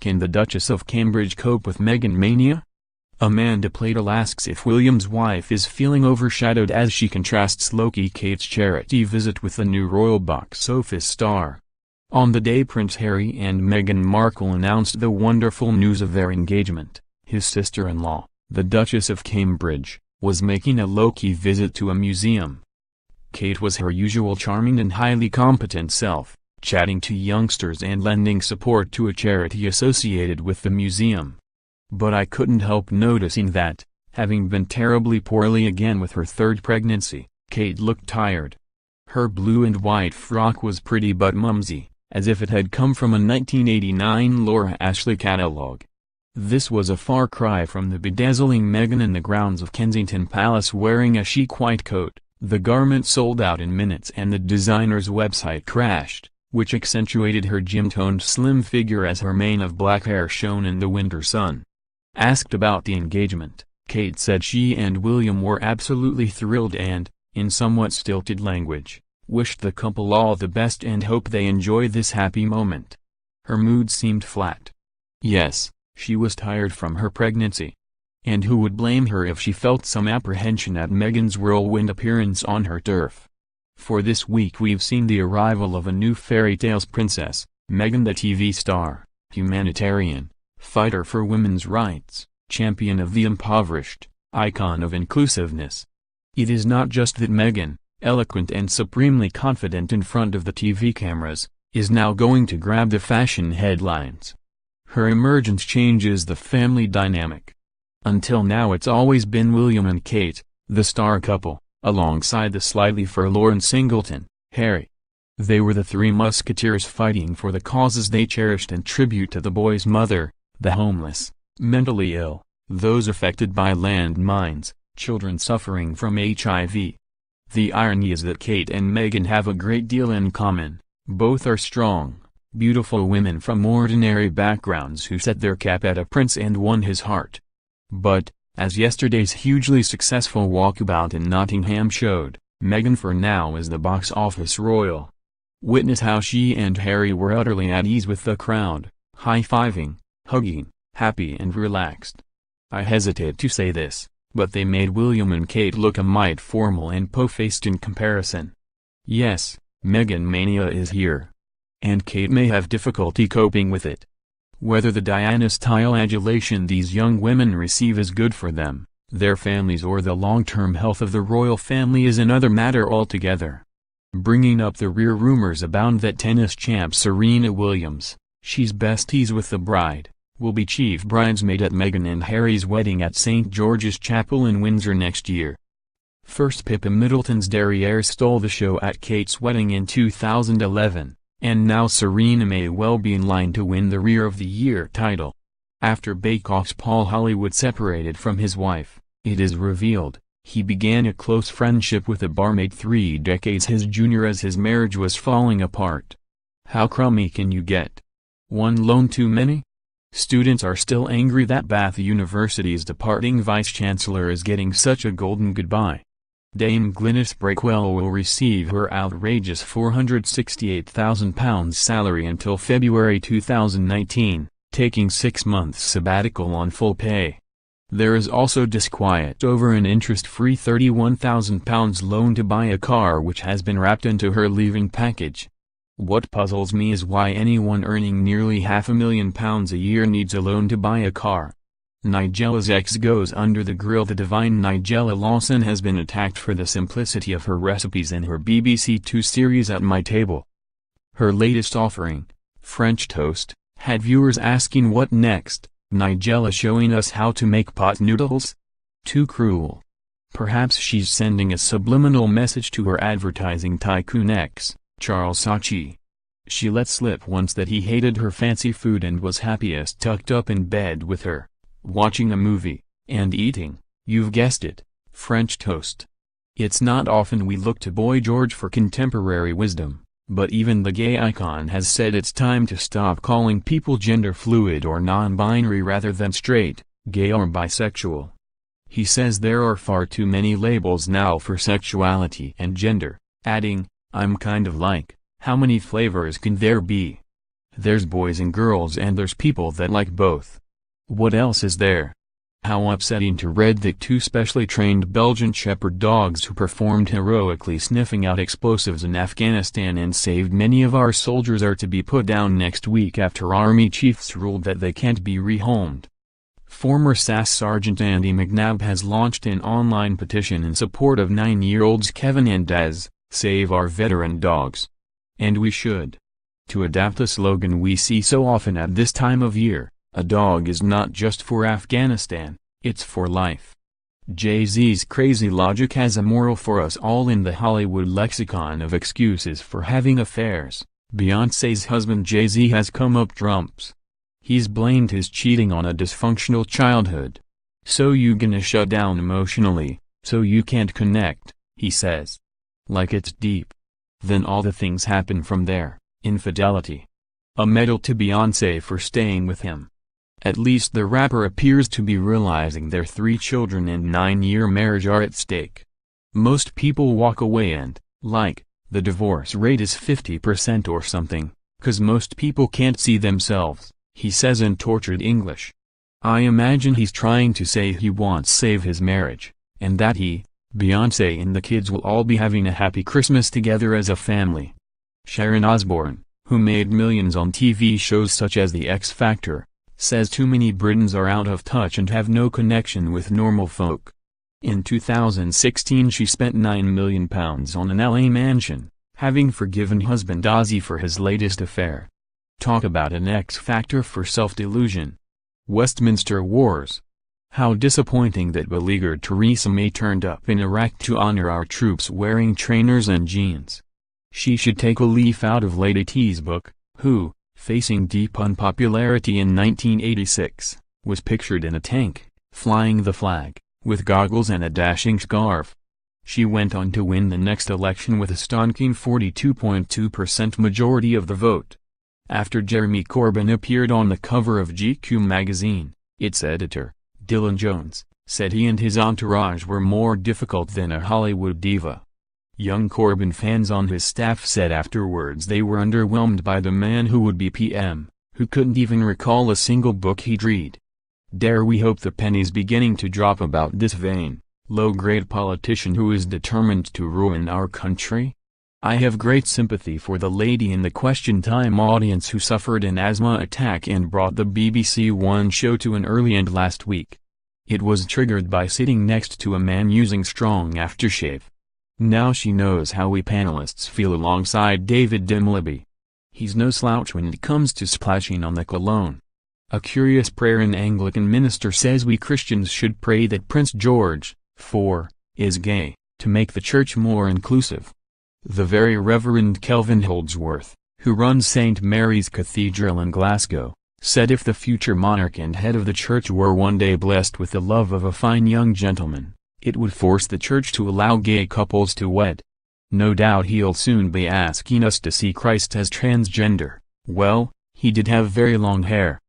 Can the Duchess of Cambridge cope with Meghan mania? Amanda PLATELL asks if William's wife is feeling overshadowed as she contrasts low-key Kate's charity visit with the new royal box office star. On the day Prince Harry and Meghan Markle announced the wonderful news of their engagement, his sister-in-law, the Duchess of Cambridge, was making a low-key visit to a museum. Kate was her usual charming and highly competent self, chatting to youngsters and lending support to a charity associated with the museum. But I couldn't help noticing that, having been terribly poorly again with her third pregnancy, Kate looked tired. Her blue and white frock was pretty but mumsy, as if it had come from a 1989 Laura Ashley catalogue. This was a far cry from the bedazzling Meghan in the grounds of Kensington Palace wearing a chic white coat. The garment sold out in minutes and the designer's website crashed, which accentuated her gym-toned slim figure as her mane of black hair shone in the winter sun. Asked about the engagement, Kate said she and William were absolutely thrilled and, in somewhat stilted language, wished the couple all the best and hope they enjoy this happy moment. Her mood seemed flat. Yes, she was tired from her pregnancy. And who would blame her if she felt some apprehension at Meghan's whirlwind appearance on her turf? For this week we've seen the arrival of a new fairy tales princess, Meghan the TV star, humanitarian, fighter for women's rights, champion of the impoverished, icon of inclusiveness. It is not just that Meghan, eloquent and supremely confident in front of the TV cameras, is now going to grab the fashion headlines. Her emergence changes the family dynamic. Until now it's always been William and Kate, the star couple, alongside the slightly forlorn singleton, Harry. They were the three musketeers fighting for the causes they cherished in tribute to the boy's mother, the homeless, mentally ill, those affected by landmines, children suffering from HIV. The irony is that Kate and Meghan have a great deal in common. Both are strong, beautiful women from ordinary backgrounds who set their cap at a prince and won his heart. But, as yesterday's hugely successful walkabout in Nottingham showed, Meghan for now is the box office royal. Witness how she and Harry were utterly at ease with the crowd, high-fiving, hugging, happy and relaxed. I hesitate to say this, but they made William and Kate look a mite formal and po-faced in comparison. Yes, Meghan mania is here. And Kate may have difficulty coping with it. Whether the Diana-style adulation these young women receive is good for them, their families or the long-term health of the royal family is another matter altogether. Bringing up the rear rumors abound that tennis champ Serena Williams, she's besties with the bride, will be chief bridesmaid at Meghan and Harry's wedding at St. George's Chapel in Windsor next year. First Pippa Middleton's derriere stole the show at Kate's wedding in 2011. And now Serena may well be in line to win the Rear of the Year title. After Bake Off's Paul Hollywood separated from his wife, it is revealed, he began a close friendship with a barmaid 3 decades his junior as his marriage was falling apart. How crummy can you get? One loan too many? Students are still angry that Bath University's departing vice-chancellor is getting such a golden goodbye. Dame Glynis Breakwell will receive her outrageous £468,000 salary until February 2019, taking 6 months sabbatical on full pay. There is also disquiet over an interest-free £31,000 loan to buy a car which has been wrapped into her leaving package. What puzzles me is why anyone earning nearly £500,000 a year needs a loan to buy a car. Nigella's ex goes under the grill. The divine Nigella Lawson has been attacked for the simplicity of her recipes in her BBC Two series At My Table. Her latest offering, French toast, had viewers asking what next, Nigella showing us how to make pot noodles? Too cruel. Perhaps she's sending a subliminal message to her advertising tycoon ex, Charles Saatchi. She let slip once that he hated her fancy food and was happiest tucked up in bed with her, watching a movie, and eating, you've guessed it, French toast. It's not often we look to Boy George for contemporary wisdom, but even the gay icon has said it's time to stop calling people gender fluid or non-binary rather than straight, gay or bisexual. He says there are far too many labels now for sexuality and gender, adding, I'm kind of like, how many flavors can there be? There's boys and girls and there's people that like both. What else is there? How upsetting to read that two specially trained Belgian Shepherd dogs who performed heroically sniffing out explosives in Afghanistan and saved many of our soldiers are to be put down next week after army chiefs ruled that they can't be rehomed. Former SAS Sergeant Andy McNabb has launched an online petition in support of 9-year-olds Kevin and Des, Save Our Veteran Dogs. And we should. To adapt a slogan we see so often at this time of year, a dog is not just for Afghanistan, it's for life. Jay-Z's crazy logic has a moral for us all in the Hollywood lexicon of excuses for having affairs. Beyoncé's husband Jay-Z has come up trumps. He's blamed his cheating on a dysfunctional childhood. So you gonna shut down emotionally, so you can't connect, he says. Like it's deep. Then all the things happen from there, infidelity. A medal to Beyoncé for staying with him. At least the rapper appears to be realizing their 3 children and 9-year marriage are at stake. Most people walk away and, like, the divorce rate is 50% or something, 'cause most people can't see themselves, he says in tortured English. I imagine he's trying to say he wants to save his marriage, and that he, Beyoncé and the kids will all be having a happy Christmas together as a family. Sharon Osbourne, who made millions on TV shows such as The X Factor, says too many Britons are out of touch and have no connection with normal folk. In 2016 she spent £9 million on an LA mansion, having forgiven husband Ozzy for his latest affair. Talk about an X factor for self-delusion. Westminster Wars. How disappointing that beleaguered Theresa May turned up in Iraq to honor our troops wearing trainers and jeans. She should take a leaf out of Lady T's book, who, facing deep unpopularity in 1986, was pictured in a tank, flying the flag, with goggles and a dashing scarf. She went on to win the next election with a stonking 42.2% majority of the vote. After Jeremy Corbyn appeared on the cover of GQ magazine, its editor, Dylan Jones, said he and his entourage were more difficult than a Hollywood diva. Young Corbyn fans on his staff said afterwards they were underwhelmed by the man who would be PM, who couldn't even recall a single book he'd read. Dare we hope the penny's beginning to drop about this vain, low-grade politician who is determined to ruin our country? I have great sympathy for the lady in the Question Time audience who suffered an asthma attack and brought the BBC One show to an early end last week. It was triggered by sitting next to a man using strong aftershave. Now she knows how we panelists feel alongside David Dimbleby. He's no slouch when it comes to splashing on the cologne. A curious prayer an Anglican minister says we Christians should pray that Prince George, IV, is gay, to make the church more inclusive. The Very Reverend Kelvin Holdsworth, who runs St. Mary's Cathedral in Glasgow, said if the future monarch and head of the church were one day blessed with the love of a fine young gentleman, it would force the church to allow gay couples to wed. No doubt he'll soon be asking us to see Christ as transgender. Well, he did have very long hair.